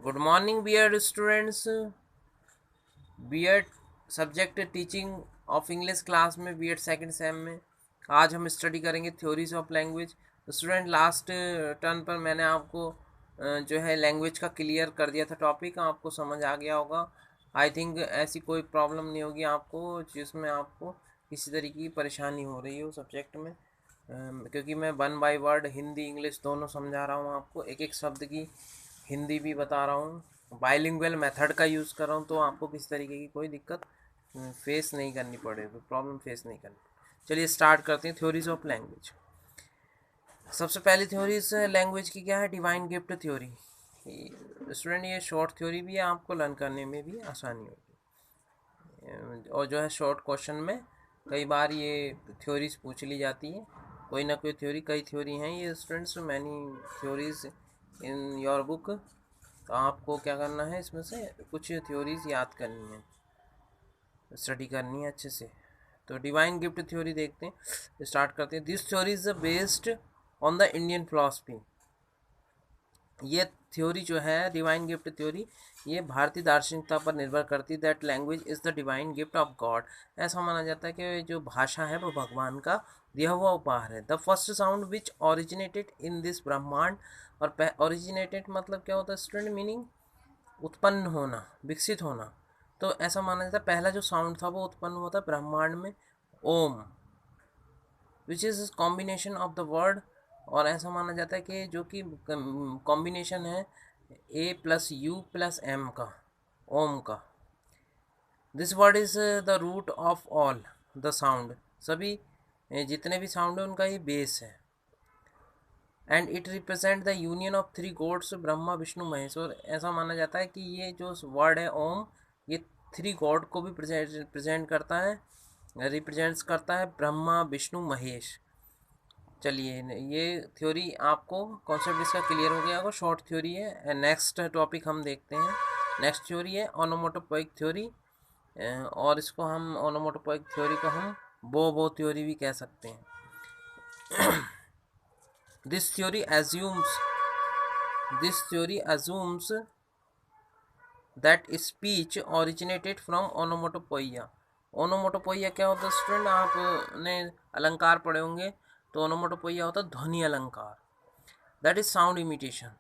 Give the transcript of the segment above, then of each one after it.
Good morning BEd students. BEd subject teaching of English class में BEd second sem में आज हम study करेंगे theories of language. Student last turn पर मैंने आपको जो है लैंग्वेज का क्लियर कर दिया था टॉपिक, आपको समझ आ गया होगा। आई थिंक ऐसी कोई प्रॉब्लम नहीं होगी आपको जिसमें आपको किसी तरीके की परेशानी हो रही हो सब्जेक्ट में, क्योंकि मैं one by word Hindi English दोनों समझा रहा हूँ आपको, एक एक शब्द की हिंदी भी बता रहा हूँ, बाइलिंगुअल मेथड का यूज़ कर रहा हूँ, तो आपको किसी तरीके की कोई दिक्कत फेस नहीं करनी पड़ेगी, प्रॉब्लम फेस नहीं करनी। चलिए स्टार्ट करते हैं थ्योरीज ऑफ लैंग्वेज। सबसे पहली थ्योरीज लैंग्वेज की क्या है? Divine gift theory. स्टूडेंट ये शॉर्ट थ्योरी भी है, आपको लर्न करने में भी आसानी होगी, और जो है शॉर्ट क्वेश्चन में कई बार ये थ्योरीज पूछ ली जाती है, कोई ना कोई थ्योरी, कई थ्योरी हैं ये students, many theories in your book. तो आपको क्या करना है, इसमें से कुछ थ्योरीज याद करनी है, स्टडी करनी है अच्छे से। तो डिवाइन गिफ्ट थ्योरी देखते हैं, स्टार्ट करते हैं। This theory is based on the Indian philosophy. ये थ्योरी जो है डिवाइन गिफ्ट थ्योरी, ये भारतीय दार्शनिकता पर निर्भर करती है। That language is the divine gift of God. ऐसा माना जाता है कि जो भाषा है वो भगवान का दिया हुआ उपहार है। The first sound which originated in this ब्रह्मांड, और ओरिजिनेटेड मतलब क्या होता है स्टूडेंट? मीनिंग उत्पन्न होना, विकसित होना। तो ऐसा माना जाता है पहला जो साउंड था वो उत्पन्न हुआ था ब्रह्मांड में, Om, which is combination of the word. और ऐसा माना जाता है कि जो कि कॉम्बिनेशन है A plus U plus M का, ओम का। This word is the root of all the sound. सभी जितने भी साउंड है उनका ये बेस है। And it represent the union of three gods, Brahma Vishnu Mahesh. और ऐसा माना जाता है कि ये जो वर्ड है ओम, ये थ्री गॉड को भी प्रेजेंट करता है, रिप्रेजेंट्स करता है, ब्रह्मा विष्णु महेश। चलिए ये थ्योरी आपको कॉन्सेप्ट इसका क्लियर हो गया होगा, शॉर्ट थ्योरी है। नेक्स्ट टॉपिक हम देखते हैं। नेक्स्ट थ्योरी है ओनोमोटोपोइक थ्योरी, और इसको हम ओनोमोटोपोइक थ्योरी को हम बो थ्योरी भी कह सकते हैं। This theory assumes that speech originated from onomatopoeia। ओनोमोटोपोइया क्या होता है स्टूडेंट? आपने अलंकार पढ़े होंगे, तो ओनोमोटोपोइया होता है ध्वनि अलंकार, that is sound imitation.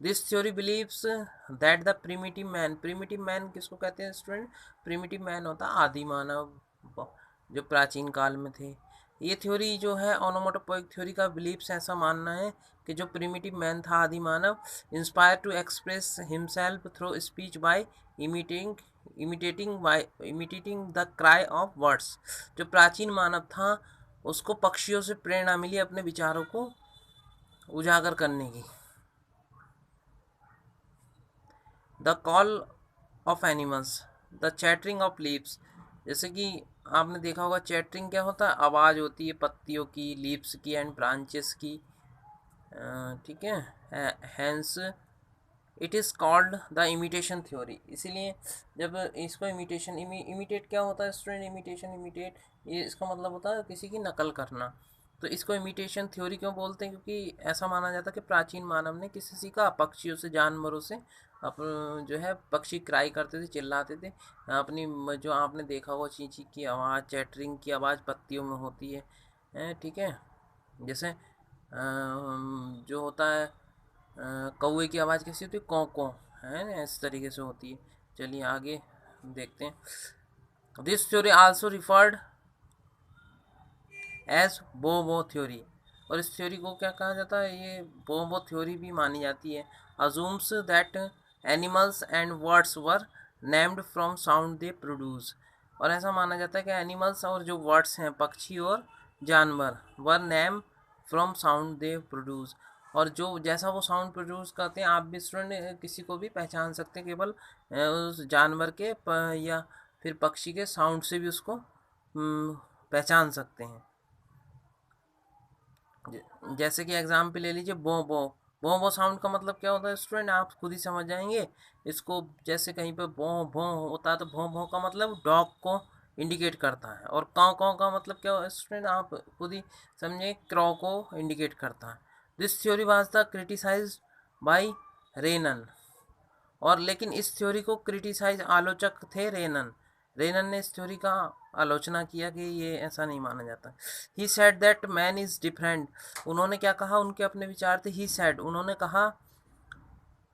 This theory believes that the primitive man किसको कहते हैं स्टूडेंट? प्रिमिटिव मैन होता है आदि मानव, जो प्राचीन काल में थे। ये थ्योरी जो है ओनोमोटोपोइक थ्योरी का बिलीव्स ऐसा मानना है कि जो प्रिमिटिव मैन था आदि मानव, inspire to express himself through speech by imitating the cry of words. जो प्राचीन मानव था उसको पक्षियों से प्रेरणा मिली अपने विचारों को उजागर करने की। The call of animals, the chattering of leaves. जैसे कि आपने देखा होगा चैटरिंग क्या होता है? आवाज़ होती है पत्तियों की, लीव्स की एंड ब्रांचेस की, ठीक है। Hence it is called the imitation theory. इसीलिए जब इसको इमिटेट क्या होता है स्टूडेंट? इमिटेट ये इसका मतलब होता है किसी की नकल करना। तो इसको इमिटेशन थ्योरी क्यों बोलते हैं? क्योंकि ऐसा माना जाता है कि प्राचीन मानव ने किसी सीखा पक्षियों से, जानवरों से। जो है पक्षी क्राई करते थे, चिल्लाते थे अपनी, जो आपने देखा होगा चींची की आवाज़, चैटरिंग की आवाज़ पत्तियों में होती है, ठीक है। जैसे जो होता है कौवे की आवाज़ कैसी होती है? कौ कौ, है ना, इस तरीके से होती है। चलिए आगे देखते हैं। This theory also referred as bow theory. और इस थ्योरी को क्या कहा जाता है? ये बो थ्योरी भी मानी जाती है। Assumes that animals and words were named from sound they produce. और ऐसा माना जाता है कि एनिमल्स और जो वर्ड्स हैं, पक्षी और जानवर, were name from sound they produce. और जो जैसा वो साउंड प्रोड्यूस करते हैं, आप भी स्टूडेंट किसी को भी पहचान सकते हैं केवल उस जानवर के या फिर पक्षी के साउंड से भी उसको पहचान सकते हैं। जैसे कि एग्जाम्पल ले लीजिए, बो साउंड का मतलब क्या होता है स्टूडेंट? आप खुद ही समझ जाएंगे इसको। जैसे कहीं पे भों होता है तो भों का मतलब डॉग को इंडिकेट करता है, और काँव काँव का मतलब क्या है स्टूडेंट? आप खुद ही समझे, क्रॉ को इंडिकेट करता है। This theory was the criticised by Renan. और लेकिन इस थ्योरी को क्रिटिसाइज आलोचक थे रेनन ने इस थ्योरी का आलोचना किया कि ये ऐसा नहीं माना जाता। He said that man is different, उन्होंने क्या कहा, उनके अपने विचार थे। ही सेड, उन्होंने कहा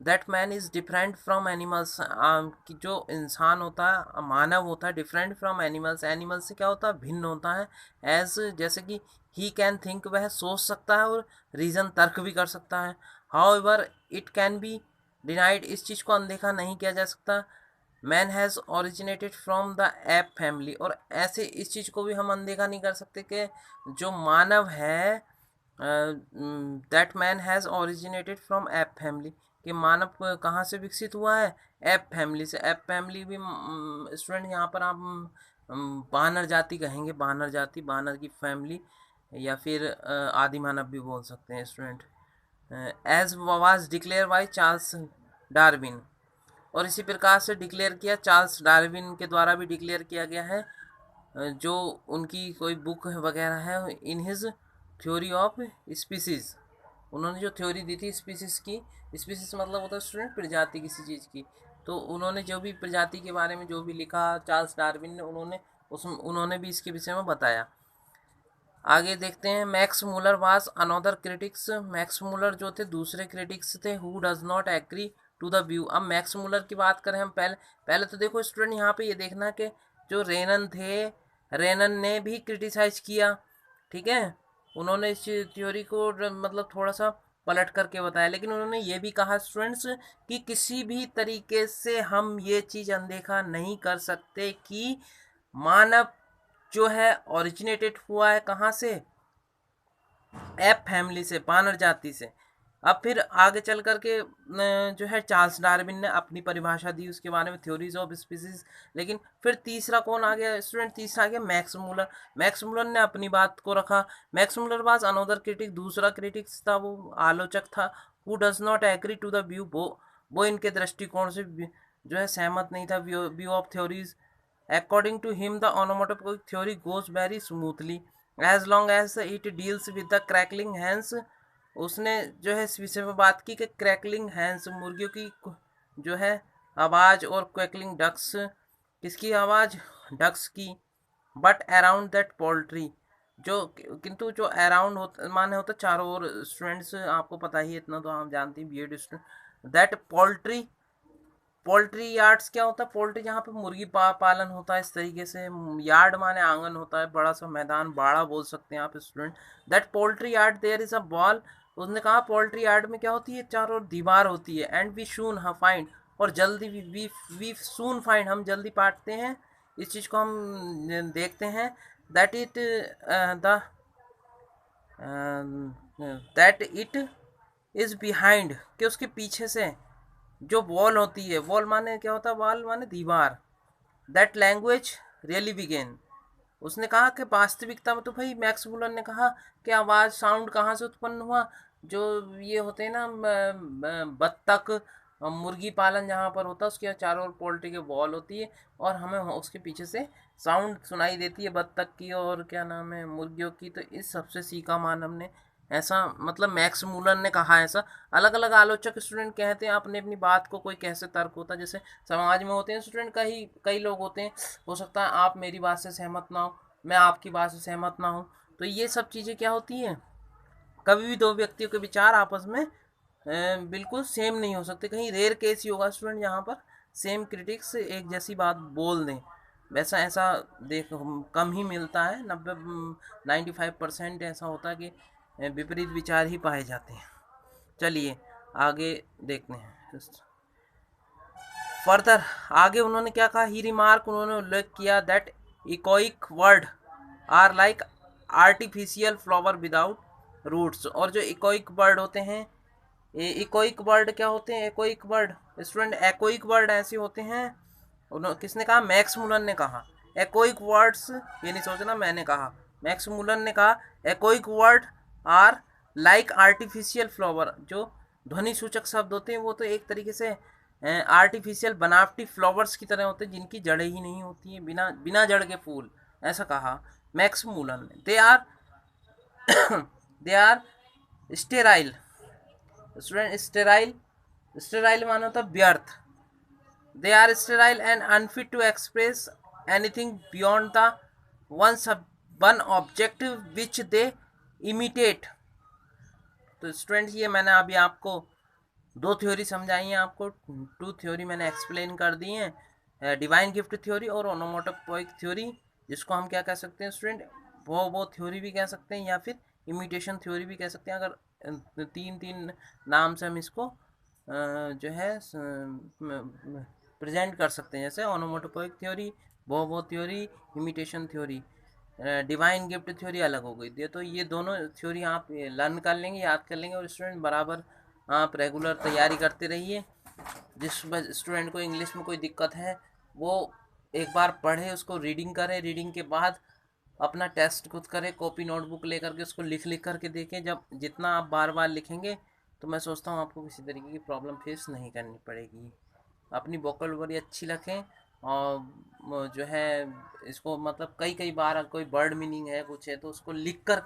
that man is different from animals, कि जो इंसान होता है, मानव होता है, डिफरेंट फ्रॉम एनिमल्स, एनिमल्स से क्या होता है, भिन्न होता है। एज, जैसे कि ही कैन थिंक, वह सोच सकता है, और रीजन, तर्क भी कर सकता है। How ever it can be denied, इस चीज़ को अनदेखा नहीं किया जा सकता। Man has originated from the app family, और ऐसे इस चीज़ को भी हम अनदेखा नहीं कर सकते कि जो मानव है, that man has originated from app family, कि मानव कहाँ से विकसित हुआ है, एप फैमिली से। एप फैमिली भी स्टूडेंट यहाँ पर आप बानर जाति कहेंगे, बानर जाति, बानर की फैमिली, या फिर आदि मानव भी बोल सकते हैं student. As was declare by Charles Darwin, और इसी प्रकार से डिक्लेयर किया चार्ल्स डार्विन के द्वारा भी डिक्लेयर किया गया है, जो उनकी कोई बुक वगैरह है, in his theory of species. उन्होंने जो थ्योरी दी थी स्पीसीज की, स्पीसीज मतलब होता है स्टूडेंट प्रजाति किसी चीज़ की, तो उन्होंने जो भी प्रजाति के बारे में जो भी लिखा चार्ल्स डार्विन ने, उन्होंने भी इसके विषय में बताया। आगे देखते हैं, Max Muller was another critics, Max Muller जो थे दूसरे क्रिटिक्स थे, who does not agree to the view. अब मैक्स मूलर की बात करें हम, पहले पहले तो देखो स्टूडेंट यहाँ पे ये देखना कि जो रेनन थे, रेनन ने भी क्रिटिसाइज किया, ठीक है, उन्होंने इस थ्योरी को मतलब थोड़ा सा पलट करके बताया, लेकिन उन्होंने ये भी कहा स्टूडेंट्स कि किसी भी तरीके से हम ये चीज़ अनदेखा नहीं कर सकते कि मानव जो है ओरिजिनेटेड हुआ है कहाँ से, एप फैमिली से, बानर जाति से। अब फिर आगे चल करके जो है चार्ल्स डार्विन ने अपनी परिभाषा दी उसके बारे में, थ्योरीज ऑफ स्पीसीज। लेकिन फिर तीसरा कौन आ गया स्टूडेंट, तीसरा आ गया मैक्स मूलर। मैक्स मूलर ने अपनी बात को रखा। Max Muller was another critic, दूसरा क्रिटिक्स था, वो आलोचक था, who does not agree to the view, वो इनके दृष्टिकोण से जो है सहमत नहीं था, view of theories. According to him, the onomatopoeic theory goes very smoothly as long as it deals with the crackling hens। उसने जो है इस विषय में बात की कि क्रैकलिंग हैंस, मुर्गियों की जो है आवाज़, और क्वैकलिंग डक्स, किसकी आवाज़, डक्स की। बट अराउंड दैट पोल्ट्री, जो किंतु जो अराउंड होता माने होता चारों ओर, स्टूडेंट्स आपको पता ही इतना तो आप जानते हैं, BEd student, that poultry, poultry yards क्या होता है, पोल्ट्री जहाँ पे मुर्गी पालन होता है, इस तरीके से। यार्ड माने आंगन होता है, बड़ा सा मैदान, बाड़ा बोल सकते हैं आप student. That poultry yard there is a wall, उसने कहा पोल्ट्री यार्ड में क्या होती है, चारों ओर दीवार होती है। एंड वी सून फाइंड, और जल्दी वी सून फाइंड, हम जल्दी पाते हैं, इस चीज़ को हम देखते हैं, that it the that it is behind, कि उसके पीछे से जो वॉल होती है, वॉल माने क्या होता है, वॉल माने दीवार। दैट लैंग्वेज रियली बिगेन, उसने कहा कि वास्तविकता में, तो भाई मैक्स मूलर ने कहा कि आवाज़, साउंड कहाँ से उत्पन्न हुआ, जो ये होते हैं ना बत्तख, मुर्गी पालन जहाँ पर होता है, उसके चारों ओर पोल्ट्री के वॉल होती है, और हमें उसके पीछे से साउंड सुनाई देती है बत्तख की, और क्या नाम है, मुर्गियों की। तो इस सबसे सीखा मानव ने, ऐसा मतलब मैक्स मूलर ने कहा ऐसा। अलग अलग आलोचक स्टूडेंट कहते हैं अपने अपनी बात को, कोई कैसे तर्क होता है, जैसे समाज में होते हैं स्टूडेंट, कई लोग होते हैं, हो सकता है आप मेरी बात से सहमत ना हो, मैं आपकी बात से सहमत ना हूँ, तो ये सब चीज़ें क्या होती हैं, कभी भी दो व्यक्तियों के विचार आपस में बिल्कुल सेम नहीं हो सकते। कहीं रेयर केस ही होगा स्टूडेंट जहाँ पर सेम क्रिटिक्स एक जैसी बात बोल दें, वैसा ऐसा देख कम ही मिलता है। 95% ऐसा होता है कि विपरीत विचार ही पाए जाते हैं। चलिए आगे देखते हैं फर्दर। आगे उन्होंने क्या कहा, ही रिमार्क, उन्होंने उल्लेख किया that echoic word are like artificial flower without roots, और जो इकोइक वर्ड होते हैं, ये इकोइक वर्ड क्या होते हैं, इकोइक वर्ड स्टूडेंट, एकोइक वर्ड ऐसे होते हैं, किसने कहा, मैक्स मूलर ने कहा। एकोइक वर्ड्स, ये नहीं सोचना मैंने कहा, मैक्स मूलर ने कहा echoic word are like artificial flower, जो ध्वनि सूचक शब्द होते हैं वो तो एक तरीके से आर्टिफिशियल बनावटी फ्लावर्स की तरह होते हैं, जिनकी जड़ें ही नहीं होती हैं, बिना बिना जड़ के फूल, ऐसा कहा मैक्स मूलर ने। They are sterile, student, sterile, sterile माना होता व्यर्थ, they are sterile and unfit to express anything beyond the one sub one objective which they imitate. तो स्टूडेंट्स ये मैंने अभी आपको दो थ्योरी समझाई हैं, आपको टू थ्योरी मैंने एक्सप्लेन कर दी हैं, डिवाइन गिफ्ट थ्योरी और ओनोमोटोपोइक थ्योरी, जिसको हम क्या कह सकते हैं स्टूडेंट, वो थ्योरी भी कह सकते हैं या फिर इमिटेशन थ्योरी भी कह सकते हैं। अगर तीन तीन नाम से हम इसको जो है प्रेजेंट कर सकते हैं, जैसे ओनोमोटोपोइक थ्योरी, वो theory, imitation theory. Divine gift theory अलग हो गई थी। तो ये दोनों थ्योरी आप लर्न कर लेंगे, याद कर लेंगे, और स्टूडेंट बराबर आप रेगुलर तैयारी करते रहिए। जिस स्टूडेंट को इंग्लिश में कोई दिक्कत है वो एक बार पढ़े, उसको रीडिंग करे, रीडिंग के बाद अपना टेस्ट खुद करे, कॉपी नोटबुक लेकर के उसको लिख लिख करके देखें। जब जितना आप बार बार लिखेंगे तो मैं सोचता हूँ आपको किसी तरीके की प्रॉब्लम फेस नहीं करनी पड़ेगी। अपनी वोकैबुलरी अच्छी रखें, और जो है इसको मतलब कई कई बार कोई वर्ड मीनिंग है कुछ है तो उसको लिख कर